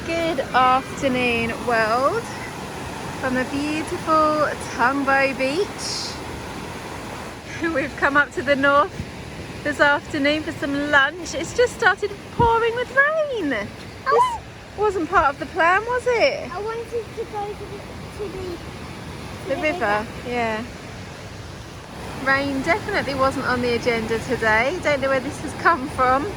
Good afternoon, world, from the beautiful Tungbo Beach. We've come up to the north this afternoon for some lunch. It's just started pouring with rain. This wasn't part of the plan, was it? I wanted to go to the river. Yeah. Rain definitely wasn't on the agenda today. Don't know where this has come from.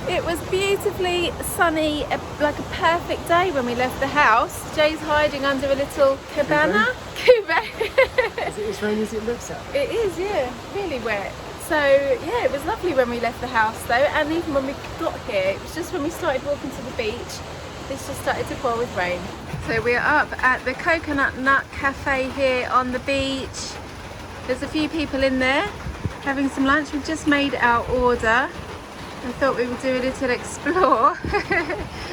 It was beautifully sunny, like a perfect day when we left the house. Jay's hiding under a little cabana. Kubo. Is it as rainy as it looks out? It is, yeah, really wet. So yeah, it was lovely when we left the house though, and even when we got here, it was just when we started walking to the beach, this just started to pour with rain. So we're up at the Coconut Nut Cafe here on the beach. There's a few people in there having some lunch. We've just made our order. I thought we would do a little explore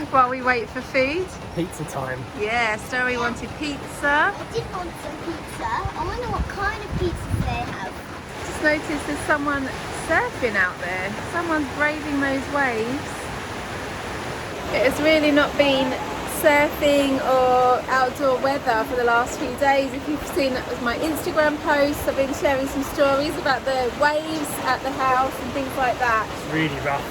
while we wait for food. Pizza time. Yeah, Story wanted pizza. I did want some pizza. I wonder what kind of pizza they have. Just noticed there's someone surfing out there. Someone's braving those waves. It has really not been surfing or outdoor weather for the last few days. If you've seen my Instagram posts, I've been sharing some stories about the waves at the house and things like that. It's really rough.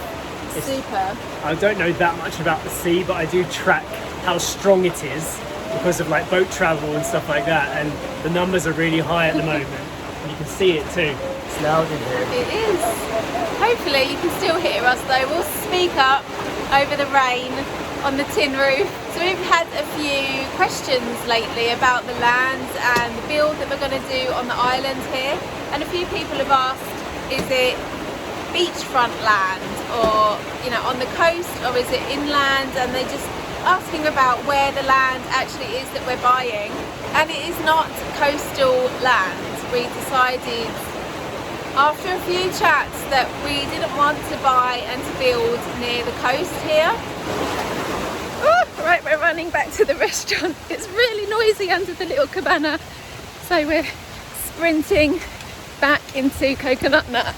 It's super. I don't know that much about the sea, but I do track how strong it is because of like boat travel and stuff like that, and the numbers are really high at the moment. And you can see it too. It's loud in here. It is. Hopefully you can still hear us though. We'll speak up over the rain on the tin roof. So we've had a few questions lately about the land and the build that we're going to do on the island here, and a few people have asked, is it beachfront land or, you know, on the coast, or is it inland? And they're just asking about where the land actually is that we're buying, and it is not coastal land. We decided after a few chats that we didn't want to buy and to build near the coast here. Right, we're running back to the restaurant. It's really noisy under the little cabana, so we're sprinting back into Coconut Nut.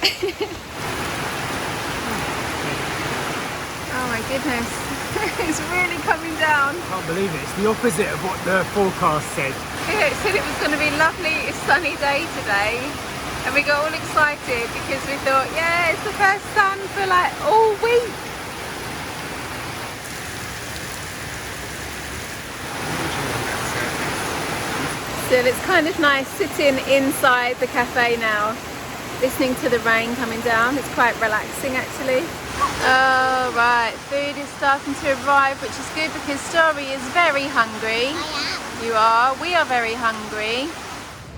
Oh my goodness, it's really coming down. I can't believe it. It's the opposite of what the forecast said. Yeah, it said it was going to be a lovely sunny day today, and we got all excited because we thought, yeah, it's the first sun for like all week. So it's kind of nice sitting inside the cafe now, listening to the rain coming down. It's quite relaxing actually. Oh right, food is starting to arrive, which is good because Story is very hungry. I am. You are. We are very hungry.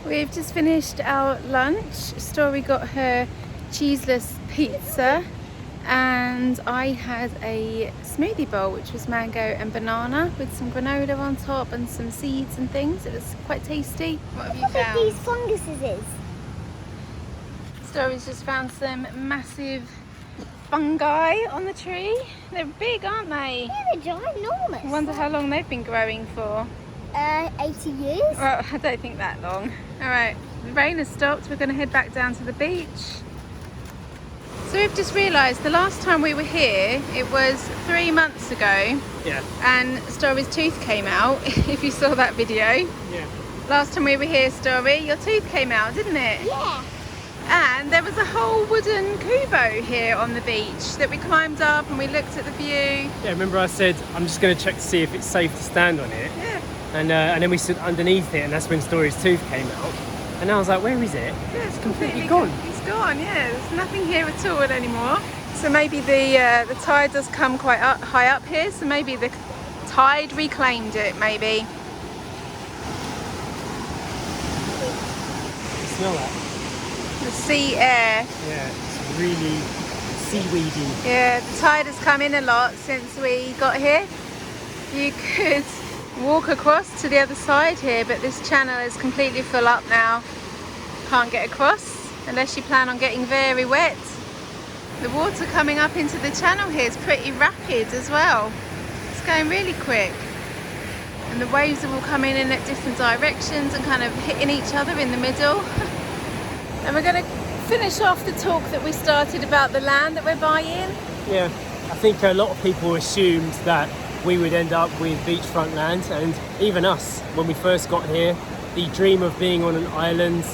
We've just finished our lunch. Story got her cheeseless pizza, and I had a smoothie bowl which was mango and banana with some granola on top and some seeds and things. It was quite tasty. What have you Look at found? these funguses. Story's just found some massive fungi on the tree. They're big, aren't they? Yeah, they're ginormous. I wonder how long they've been growing for. 80 years. Well, I don't think that long. All right, the rain has stopped. We're going to head back down to the beach. So we've just realised the last time we were here, it was 3 months ago. Yeah. And Story's tooth came out, if you saw that video. Yeah. Last time we were here, Story, your tooth came out, didn't it? Yeah. And there was a whole wooden kubo here on the beach that we climbed up and we looked at the view. Yeah, remember I said I'm just going to check to see if it's safe to stand on it. Yeah. And then we stood underneath it, and that's when Story's tooth came out. And I was like, where is it? Yeah, it's completely gone. It's gone, yeah. There's nothing here at all anymore. So maybe the tide does come quite high up here, so maybe the tide reclaimed it, maybe. Smell that? The sea air. Yeah, it's really seaweedy. Yeah, the tide has come in a lot since we got here. You could walk across to the other side here, but this channel is completely full up now. Can't get across unless you plan on getting very wet. The water coming up into the channel here is pretty rapid as well. It's going really quick. And the waves are all coming in at different directions and kind of hitting each other in the middle. And we're going to finish off the talk that we started about the land that we're buying. Yeah, I think a lot of people assumed that we would end up with beachfront land. And even us, when we first got here, the dream of being on an island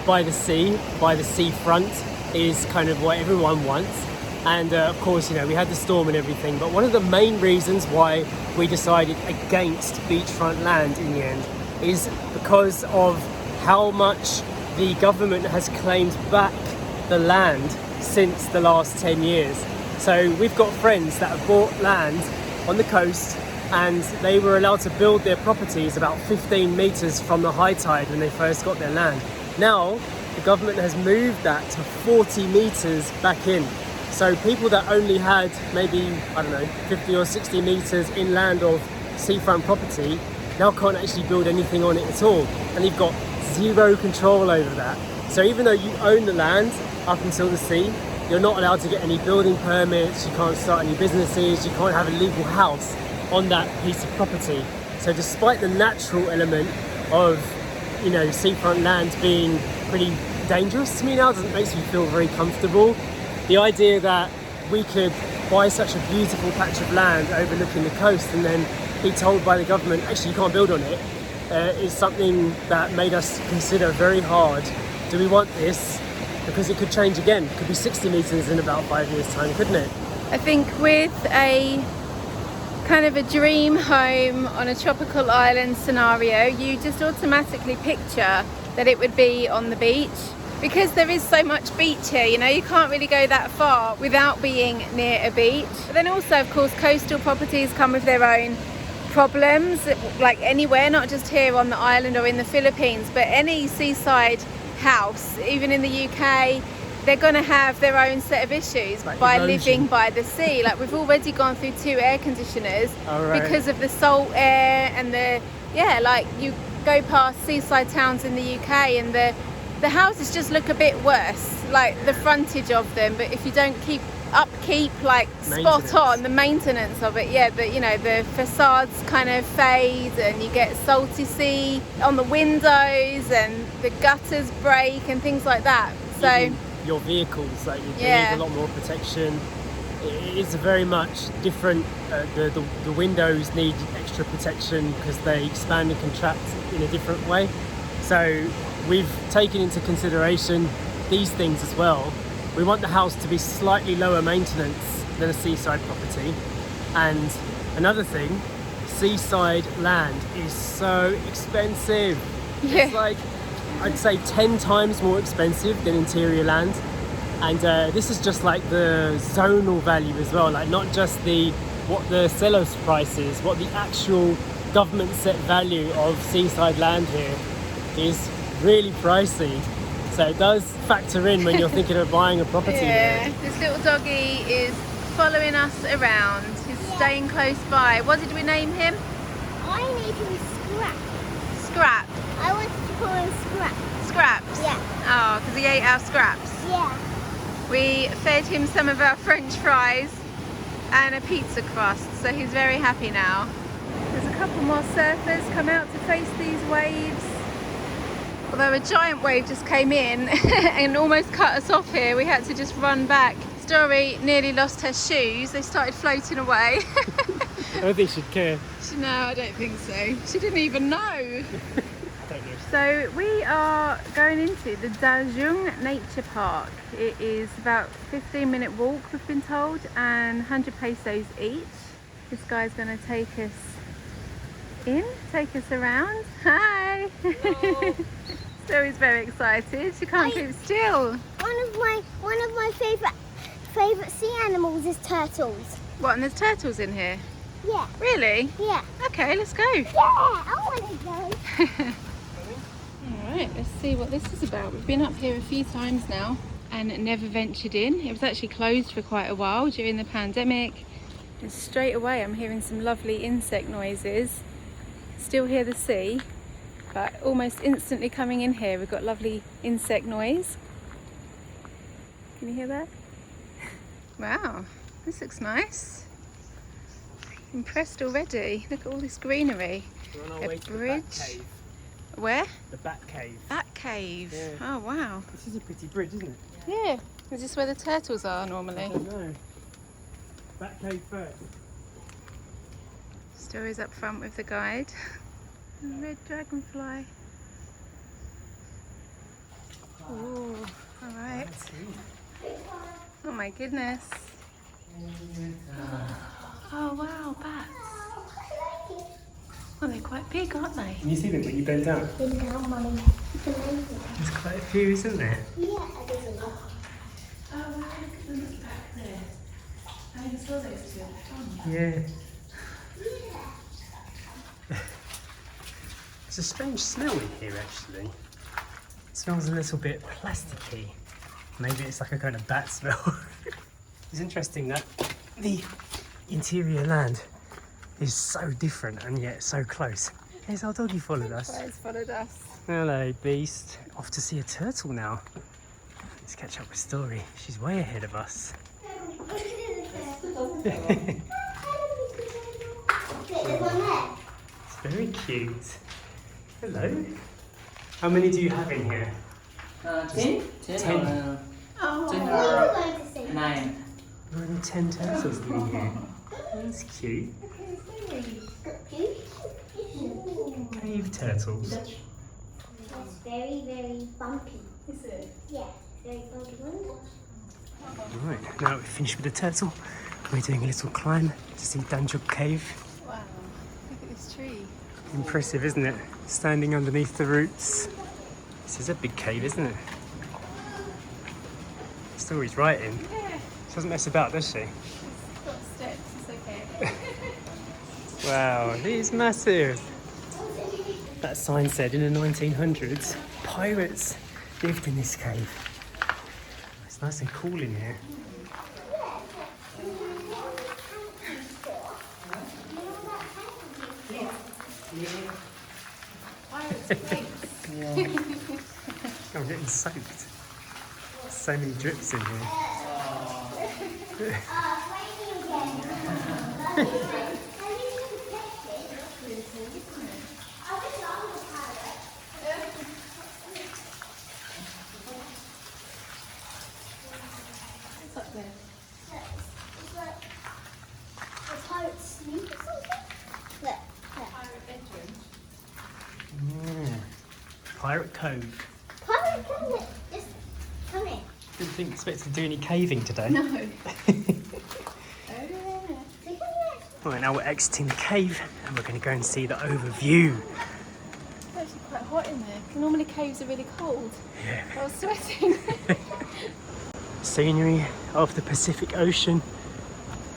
by the seafront is kind of what everyone wants. And of course, you know, we had the storm and everything, but one of the main reasons why we decided against beachfront land in the end is because of how much the government has claimed back the land since the last 10 years. So we've got friends that have bought land on the coast, and they were allowed to build their properties about 15 meters from the high tide when they first got their land. Now the government has moved that to 40 meters back in. So people that only had maybe, I don't know, 50 or 60 meters inland of seafront property now can't actually build anything on it at all. And you've got zero control over that. So even though you own the land up until the sea, you're not allowed to get any building permits, you can't start any businesses, you can't have a legal house on that piece of property. So despite the natural element of, you know, seafront land being pretty dangerous to me now, it makes me feel very comfortable. The idea that we could buy such a beautiful patch of land overlooking the coast and then be told by the government, actually you can't build on it, is something that made us consider very hard. Do we want this? Because it could change again. It could be 60 meters in about 5 years' time, couldn't it? I think with a kind of a dream home on a tropical island scenario, you just automatically picture that it would be on the beach. Because there is so much beach here, you know, you can't really go that far without being near a beach. But then also, of course, coastal properties come with their own problems, like anywhere, not just here on the island or in the Philippines, but any seaside house, even in the UK, they're going to have their own set of issues like by erosion. living by the sea. Like we've already gone through 2 air conditioners because of the salt air and like you go past seaside towns in the UK and the houses just look a bit worse, like the frontage of them. But if you don't upkeep like spot on the maintenance of it, the facades kind of fade and you get salty sea on the windows and the gutters break and things like that. So even your vehicles, like you need a lot more protection. It is very much different. The windows need extra protection because they expand and contract in a different way. So we've taken into consideration these things as well. We want the house to be slightly lower maintenance than a seaside property. And another thing, seaside land is so expensive. Yeah. It's like, I'd say 10 times more expensive than interior land. And this is just like the zonal value as well, like not just what the seller's price is, what the actual government set value of seaside land here is really pricey. So it does factor in when you're thinking of buying a property here. This little doggy is following us around. He's staying close by. What did we name him? I named him Scrap. Scrap. I wanted to call him Scrap. Scraps? Yeah. Oh, because he ate our scraps. Yeah. We fed him some of our French fries and a pizza crust, so he's very happy now. There's a couple more surfers come out to face these waves. Although a giant wave just came in and almost cut us off here, we had to just run back. Story nearly lost her shoes. They started floating away. I don't think she'd care. No, I don't think so. She didn't even know. So we are going into the Dajung Nature Park. It is about a 15-minute walk, we've been told, and 100 pesos each. This guy's going to take us around. Hi! Story's very excited. She can't keep still. One of my favourite sea animals is turtles. What, and there's turtles in here? Yeah. Really? Yeah. Okay, let's go. Yeah, I want to go. Alright, let's see what this is about. We've been up here a few times now and never ventured in. It was actually closed for quite a while during the pandemic. And straight away I'm hearing some lovely insect noises. Still hear the sea, but almost instantly coming in here we've got lovely insect noise. Can you hear that? Wow, this looks nice. Impressed already. Look at all this greenery. We're on our A way to bridge. the Bat Cave. Where? The Bat Cave. Bat Cave. Yeah. Oh wow. This is a pretty bridge, isn't it? Yeah. Is this where the turtles are I normally? don't know. Bat Cave first. Story's up front with the guide. And red dragonfly. Oh, alright. Oh my goodness. Oh wow, bats. Well, they're quite big, aren't they? Can you see them when you bend down? Bend down, Mummy. There's quite a few, isn't there? Yeah, there's a lot. Oh wow, look at them back there. I even saw those two at the Yeah. There's a strange smell in here actually. It smells a little bit plasticky. Maybe it's like a kind of bat smell. It's interesting that the interior land is so different and yet so close. Here's our doggy followed us. It's followed us. Hello, beast. Off to see a turtle now. Let's catch up with Story. She's way ahead of us. It's very cute. Hello. How many do you have in here? 10? 10. Oh, Ten What are or you going to say? 9. Only 10 turtles in here. That's cute. Cave turtles. It's very, very bumpy. is it? Yeah, very bumpy. Right, now we've finished with the turtle. We're doing a little climb to see Danjog Cave. Wow, look at this tree. Impressive, isn't it? Standing underneath the roots. This is a big cave, isn't it? Story's writing. Yeah, She doesn't mess about, does she? it's got steps, it's okay. Wow, it is massive. That sign said in the 1900s, pirates lived in this cave. It's nice and cool in here. I'm getting soaked. So many drips in here. What's up there? The pirates sleep or something? Look, look. Pirate bedroom. Yeah. Pirate Cove. Pirate, come here. Just come here. Didn't expect to do any caving today. No. Oh, yeah. So come here. Right, now we're exiting the cave and we're going to go and see the overview. It's actually quite hot in there. Normally caves are really cold. Yeah. I was sweating. Scenery of the Pacific Ocean,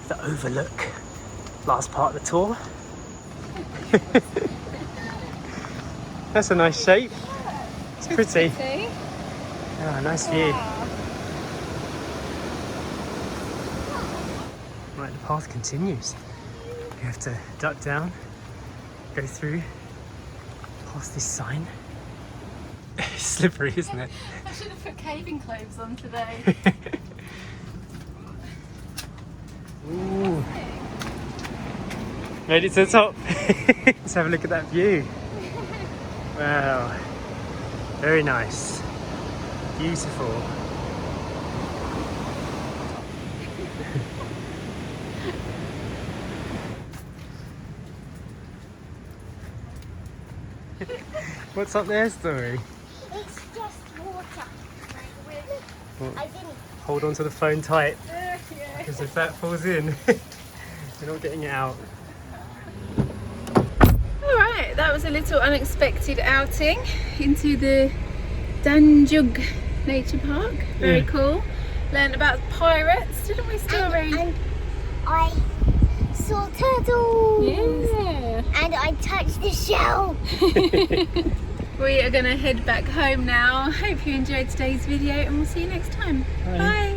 the overlook. Last part of the tour. That's a nice shape. It's pretty. See? Ah, nice view. Wow. Right, the path continues. You have to duck down, go through, past this sign. It's slippery, isn't it? I should have put caving clothes on today. Ooh. Made it to the top. Let's have a look at that view. Wow. Very nice. Beautiful. What's up there, Story? It's just water. Well, I didn't. hold on to the phone tight, Yeah. because if that falls in, you're not getting it out. Alright, that was a little unexpected outing into the Danjog Nature Park. Very Yeah. cool. Learned about pirates, didn't we, Story? And I saw turtles. Yeah. And I touched the shell. We are going to head back home now. Hope you enjoyed today's video and we'll see you next time. Bye. Bye.